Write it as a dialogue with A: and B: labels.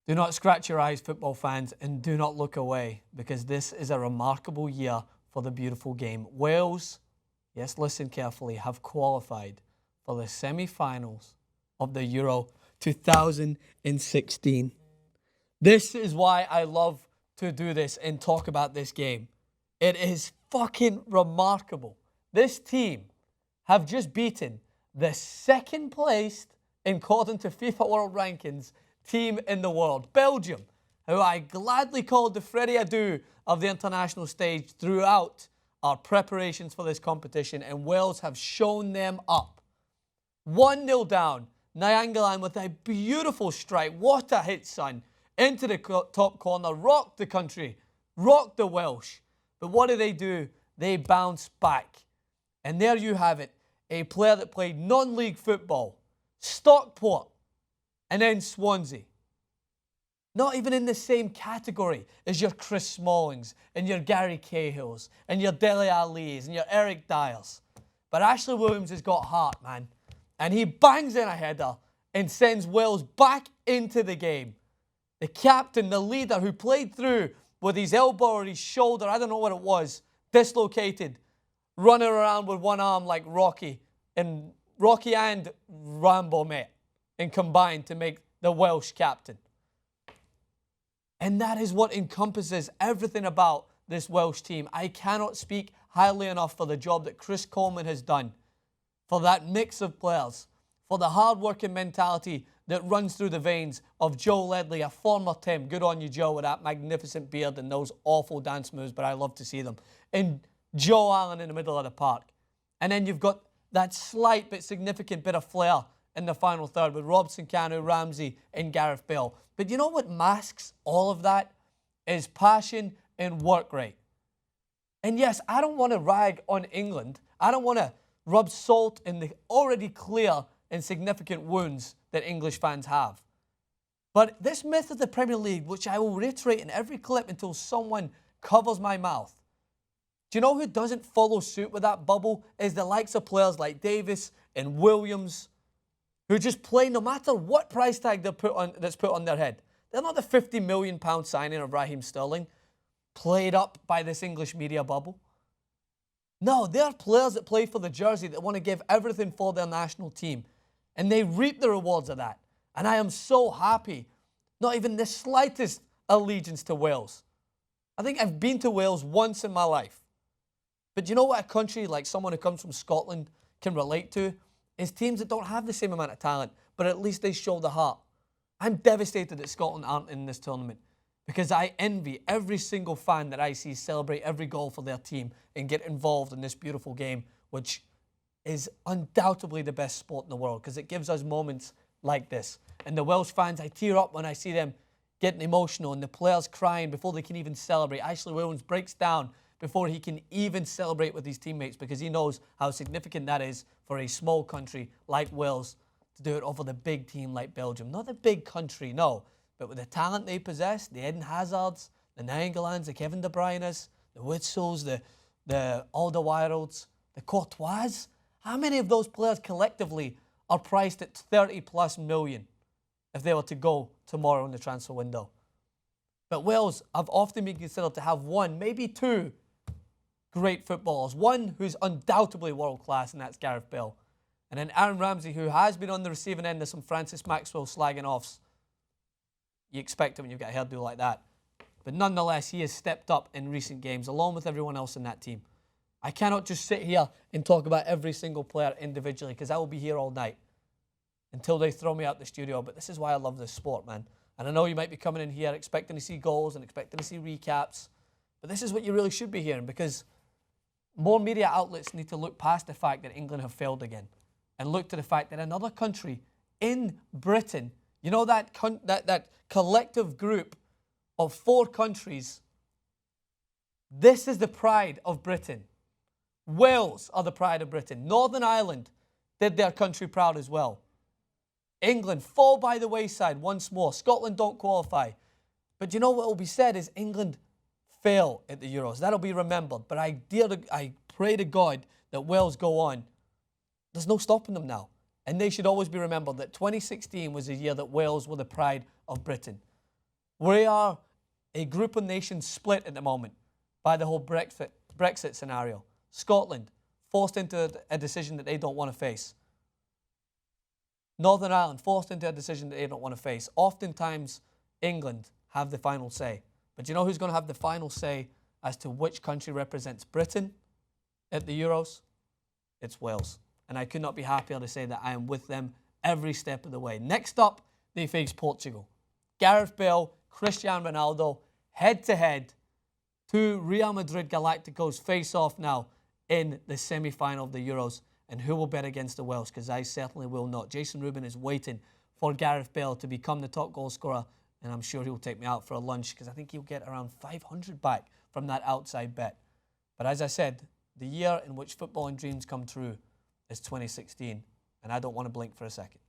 A: Do not scratch your eyes, football fans, and do not look away, because this is a remarkable year for the beautiful game. Wales, yes, listen carefully, have qualified for the semi-finals of the Euro 2016. This is why I love to do this and talk about this game. It is fucking remarkable. This team have just beaten the second placed, according to FIFA World Rankings, team in the world, Belgium, who I gladly called the Freddie Adu of the international stage throughout our preparations for this competition, and Wales have shown them up. 1-0 down, Nainggolan with a beautiful strike. What a hit, son. Into the top corner, rocked the country, rocked the Welsh. But what do? They bounce back. And there you have it, a player that played non-league football, Stockport, and then Swansea. Not even in the same category as your Chris Smallings and your Gary Cahills and your Dele Allis and your Eric Dyers. But Ashley Williams has got heart, man. And he bangs in a header and sends Wales back into the game. The captain, the leader, who played through with his elbow or his shoulder, I don't know what it was, dislocated, running around with one arm like Rocky and Rambo met and combined to make the Welsh captain. And that is what encompasses everything about this Welsh team. I cannot speak highly enough for the job that Chris Coleman has done, for that mix of players, for the hard-working mentality that runs through the veins of Joe Ledley, a former Tim. Good on you, Joe, with that magnificent beard and those awful dance moves, but I love to see them. And Joe Allen in the middle of the park. And then you've got that slight but significant bit of flair in the final third with Robson-Kanu, Ramsey, and Gareth Bale. But you know what masks all of that? Is passion and work rate. And yes, I don't want to rag on England. I don't want to rub salt in the already clear and significant wounds that English fans have. But this myth of the Premier League, which I will reiterate in every clip until someone covers my mouth, do you know who doesn't follow suit with that bubble? Is the likes of players like Davis and Williams, who just play no matter what price tag that's put on their head. They're not the £50 million signing of Raheem Sterling, played up by this English media bubble. No, they're players that play for the jersey, that want to give everything for their national team. And they reap the rewards of that. And I am so happy, not even the slightest allegiance to Wales. I think I've been to Wales once in my life. But you know what a country like someone who comes from Scotland can relate to? Is teams that don't have the same amount of talent, but at least they show the heart. I'm devastated that Scotland aren't in this tournament, because I envy every single fan that I see celebrate every goal for their team and get involved in this beautiful game, which is undoubtedly the best sport in the world, because it gives us moments like this. And the Welsh fans, I tear up when I see them getting emotional and the players crying before they can even celebrate. Ashley Williams breaks down before he can even celebrate with his teammates, because he knows how significant that is for a small country like Wales to do it over the big team like Belgium. Not the big country, no, but with the talent they possess, the Eden Hazards, the Nainggolans, the Kevin De Bruynes, the Witsels, the Alderweireld's, the Courtois. How many of those players collectively are priced at 30+ million if they were to go tomorrow in the transfer window? But Wales have often been considered to have one, maybe two great footballers. One who's undoubtedly world-class, and that's Gareth Bale. And then Aaron Ramsey, who has been on the receiving end of some Francis Maxwell slagging offs. You expect it when you've got a hairdo like that. But nonetheless, he has stepped up in recent games, along with everyone else in that team. I cannot just sit here and talk about every single player individually, because I will be here all night until they throw me out the studio. But this is why I love this sport, man. And I know you might be coming in here expecting to see goals and expecting to see recaps. But this is what you really should be hearing, because more media outlets need to look past the fact that England have failed again and look to the fact that another country in Britain, you know, that collective group of 4 countries, this is the pride of Britain. Wales are the pride of Britain. Northern Ireland did their country proud as well. England fall by the wayside once more. Scotland don't qualify. But you know what will be said is England fail at the Euros. That'll be remembered. But I pray to God that Wales go on. There's no stopping them now. And they should always be remembered that 2016 was the year that Wales were the pride of Britain. We are a group of nations split at the moment by the whole Brexit scenario. Scotland forced into a decision that they don't want to face. Northern Ireland forced into a decision that they don't want to face. Oftentimes, England have the final say. But do you know who's going to have the final say as to which country represents Britain at the Euros? It's Wales. And I could not be happier to say that I am with them every step of the way. Next up, they face Portugal. Gareth Bale, Cristiano Ronaldo, head-to-head. Two Real Madrid Galacticos face off now in the semi-final of the Euros. And who will bet against the Welsh? Because I certainly will not. Jason Rubin is waiting for Gareth Bale to become the top goal scorer, and I'm sure he'll take me out for a lunch because I think he'll get around 500 back from that outside bet. But as I said, the year in which footballing dreams come true is 2016, and I don't want to blink for a second.